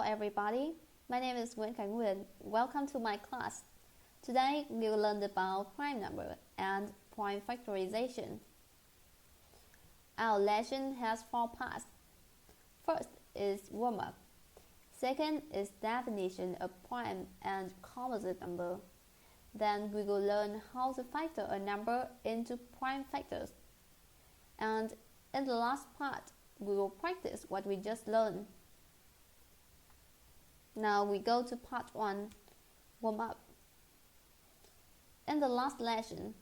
everybody, my name is Nguyên Khanh Huyền. Welcome to my class. Today we will learn about prime number and prime factorization. Our lesson has 4 parts. First is warm-up. Second is definition of prime and composite number. Then we will learn how to factor a number into prime factors. And in the last part, we will practice what we just learned. Now we go to part 1, warm-up. In the last lesson,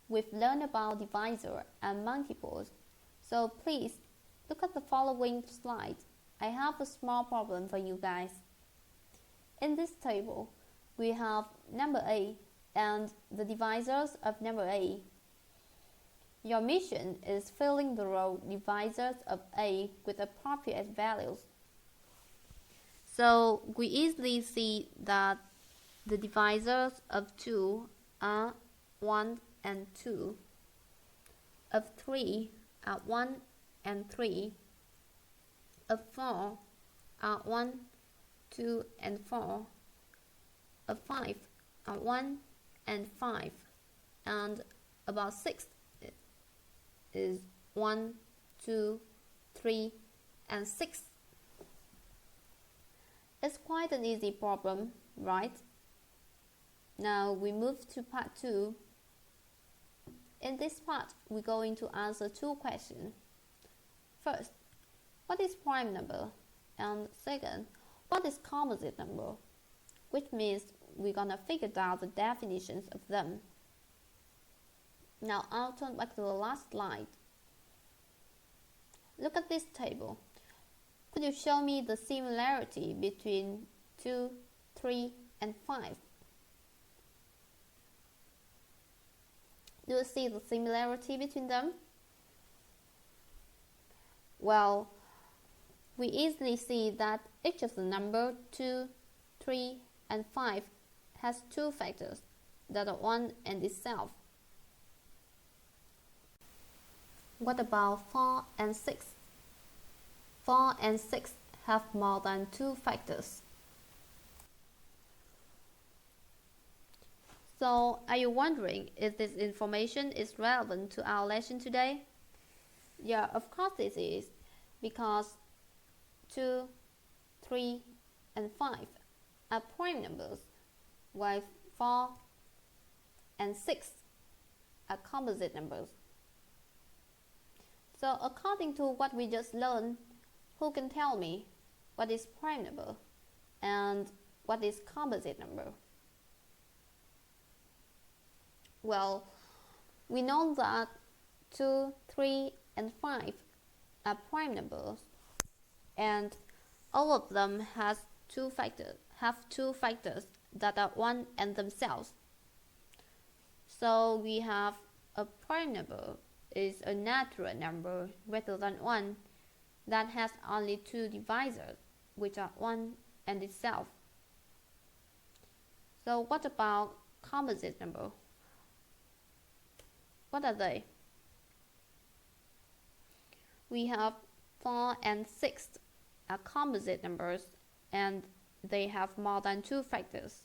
we've learned about divisor and multiples. So please look at the following slide. I have a small problem for you guys. In this table, we have number A and the divisors of number A. Your mission is filling the row divisors of A with appropriate values. So we easily see that the divisors of 2 are 1 and 2, of 3 are 1 and 3, of 4 are 1, 2 and 4, of 5 are 1 and 5, and about 6 is 1, 2, 3 and 6. It's quite an easy problem, right? Now we move to part 2. In this part, we're going to answer 2 questions. First, what is prime number? And second, what is composite number? Which means we're gonna figure out the definitions of them. Now I'll turn back to the last slide. Look at this table. Could you show me the similarity between 2, 3, and 5? Do you see the similarity between them? Well, we easily see that each of the number 2, 3, and 5 has 2 factors that are 1 and itself. What about 4 and 6? 4 and 6 have more than 2 factors. So, are you wondering if this information is relevant to our lesson today? Yeah, of course it is, because 2, 3, and 5 are prime numbers, while 4 and 6 are composite numbers. So, according to what we just learned, who can tell me what is prime number and what is composite number? Well, we know that 2, 3, and 5 are prime numbers, and all of them have 2 factors that are 1 and themselves. So we have a prime number is a natural number greater than 1 that has only 2 divisors, which are 1 and itself. So what about composite number? What are they? We have 4 and 6 are composite numbers, and they have more than 2 factors.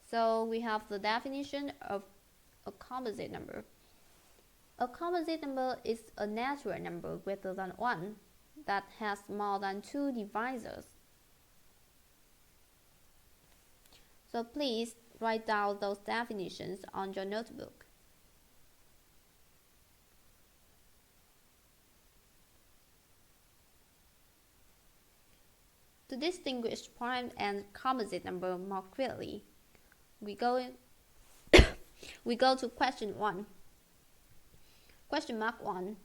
So we have the definition of a composite number. A composite number is a natural number greater than 1 that has more than 2 divisors. So please write down those definitions on your notebook. To distinguish prime and composite number more clearly, we go to question 1. Question mark 1.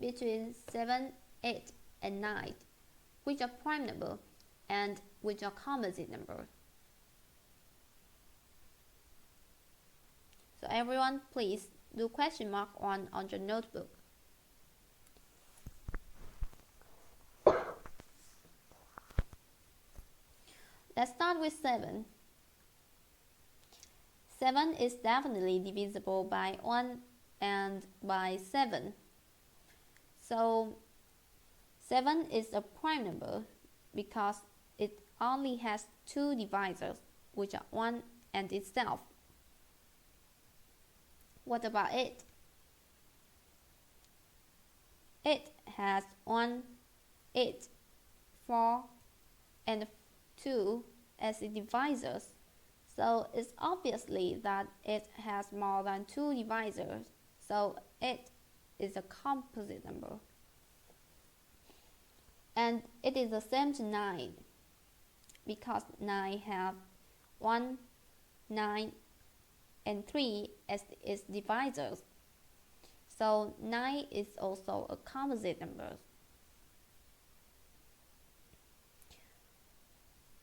Between 7, 8, and 9, which are prime number and which are composite number? So everyone, please do question mark 1 on your notebook. Let's start with 7. 7 is definitely divisible by 1 and by 7. So 7 is a prime number because it only has two divisors, which are 1 and itself. What about it? It has 1, 8, 4, and 2 as its divisors. So it's obviously that it has more than two divisors. So it is a composite number. And it is the same to 9, because 9 have 1, 9, and 3 as its divisors. So 9 is also a composite number.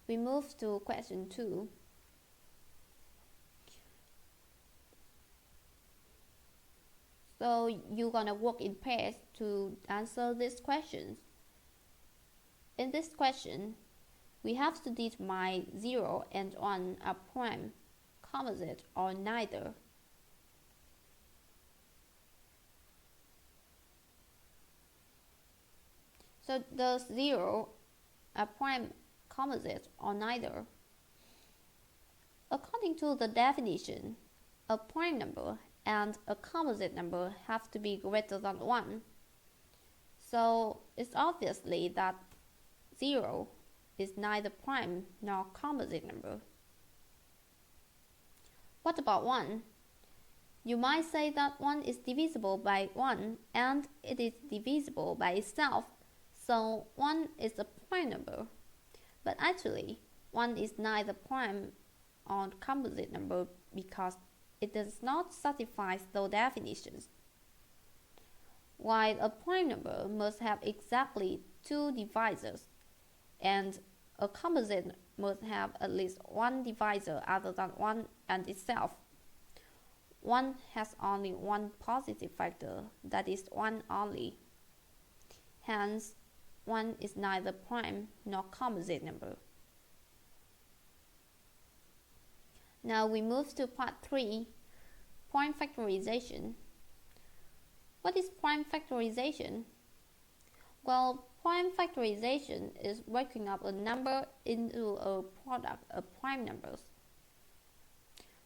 We move to question 2. So you're gonna work in pairs to answer these questions. In this question, we have to determine 0 and 1 are prime, composite, or neither. So does 0 a prime, composite, or neither? According to the definition, a prime number and a composite number have to be greater than 1. So it's obviously that 0 is neither prime nor composite number. What about 1? You might say that 1 is divisible by 1 and it is divisible by itself, so 1 is a prime number. But actually, 1 is neither prime or composite number because it does not satisfy those definitions. While a prime number must have exactly two divisors, and a composite must have at least one divisor other than 1 and itself. 1 has only one positive factor, that is 1 only. Hence, 1 is neither prime nor composite number. Now we move to part 3, prime factorization. What is prime factorization? Well, prime factorization is breaking up a number into a product of prime numbers.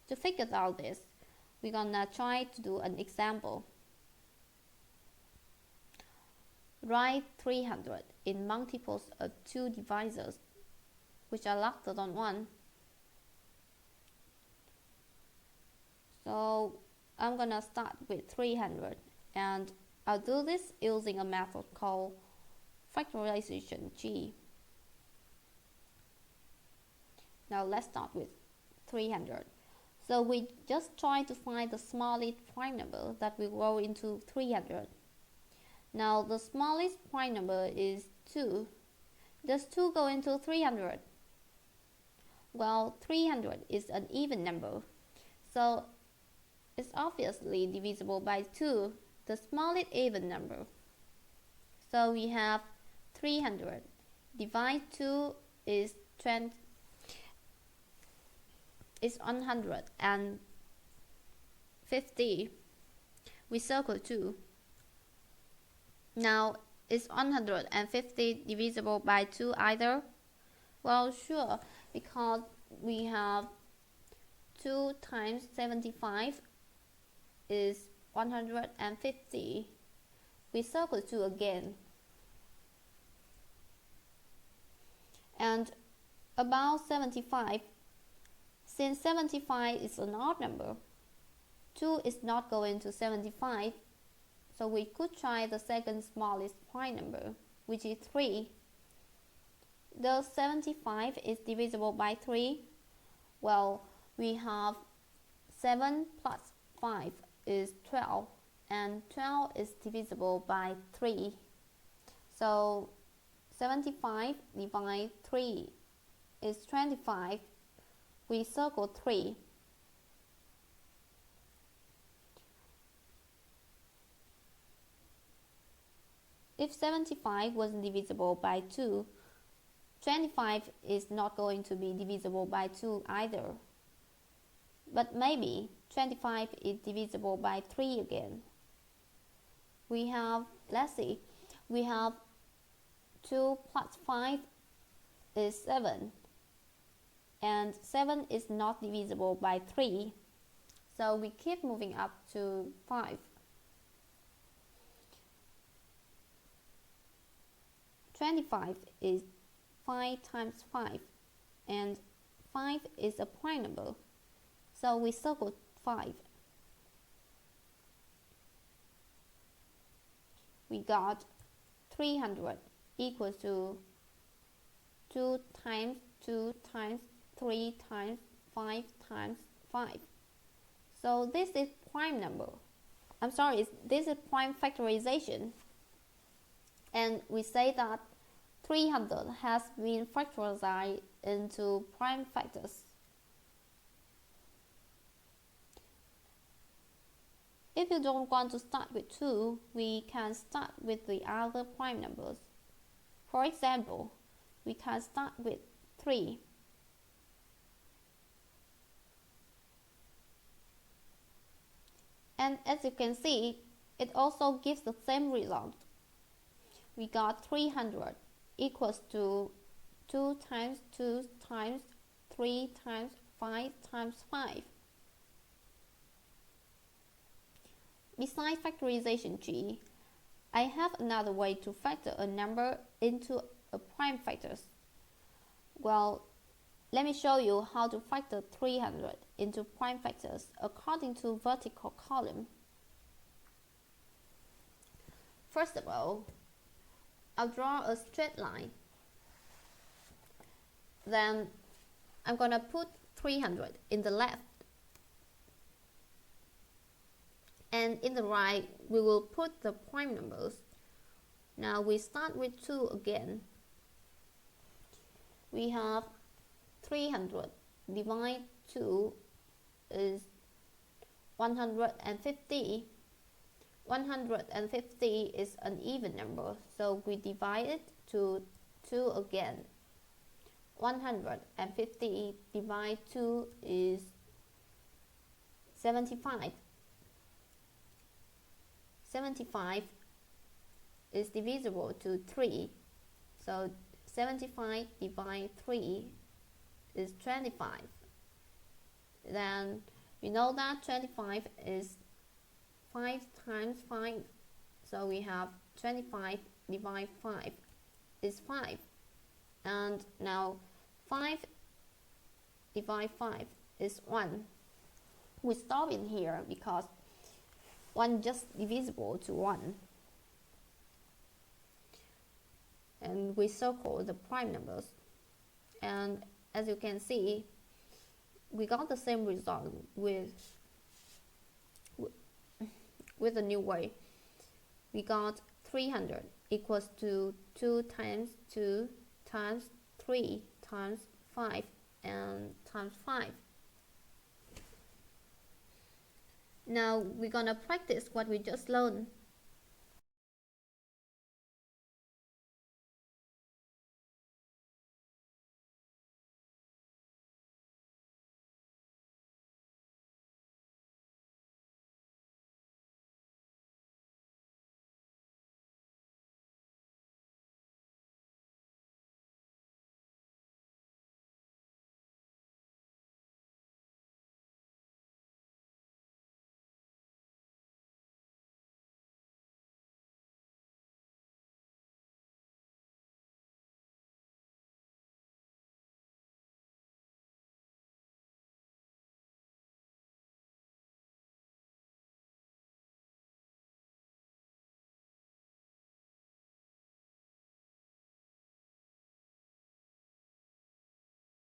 To figure out this, we're gonna try to do an example. Write 300 in multiples of two divisors, which are larger than 1. So I'm gonna start with 300, and I'll do this using a method called factorization G. Now let's start with 300. So we just try to find the smallest prime number that will grow into 300. Now the smallest prime number is 2. Does 2 go into 300? Well, 300 is an even number, so it's obviously divisible by 2, the smallest even number. So we have 300 divide 2 is 150. We circle 2. Now, is 150 divisible by 2 either? Well, sure, because we have 2 times 75 is 150. We circle 2 again. And about 75, since 75 is an odd number, 2 is not going to 75, so we could try the second smallest prime number, which is 3. Does 75 is divisible by 3? Well, we have 7 plus 5 is 12, and 12 is divisible by 3. So 75 divided 3 is 25. We circle 3. If 75 wasn't divisible by 2, 25 is not going to be divisible by 2 either. But maybe 25 is divisible by 3 again. We have, let's see, we have 2 plus 5 is 7, and 7 is not divisible by 3, so we keep moving up to 5. 25 is 5 times 5, and 5 is a prime number, so we circle 5. We got 300 equals to 2 times 2 times 3 times 5 times 5. So this is prime number. This is prime factorization. And we say that 300 has been factorized into prime factors. If you don't want to start with 2, we can start with the other prime numbers. For example, we can start with 3. And as you can see, it also gives the same result. We got 300 equals to 2 times 2 times 3 times 5 times 5. Besides factorization G, I have another way to factor a number into a prime factors. Well, let me show you how to factor 300 into prime factors according to vertical column. First of all, I'll draw a straight line. Then I'm gonna put 300 in the left. And in the right, we will put the prime numbers. Now we start with 2 again. We have 300 divided 2 is 150. 150 is an even number, so we divide it to 2 again. 150 divided 2 is 75. 75 is divisible to 3, so 75 divided 3 is 25. Then we know that 25 is 5 times 5, so we have 25 divided 5 is 5. And now 5 divided 5 is 1. We stop in here because 1 just divisible to 1. And we circle the prime numbers. And as you can see, we got the same result with a new way. We got 300 equals to 2 times 2 times 3 times 5 and times 5. Now we're gonna practice what we just learned.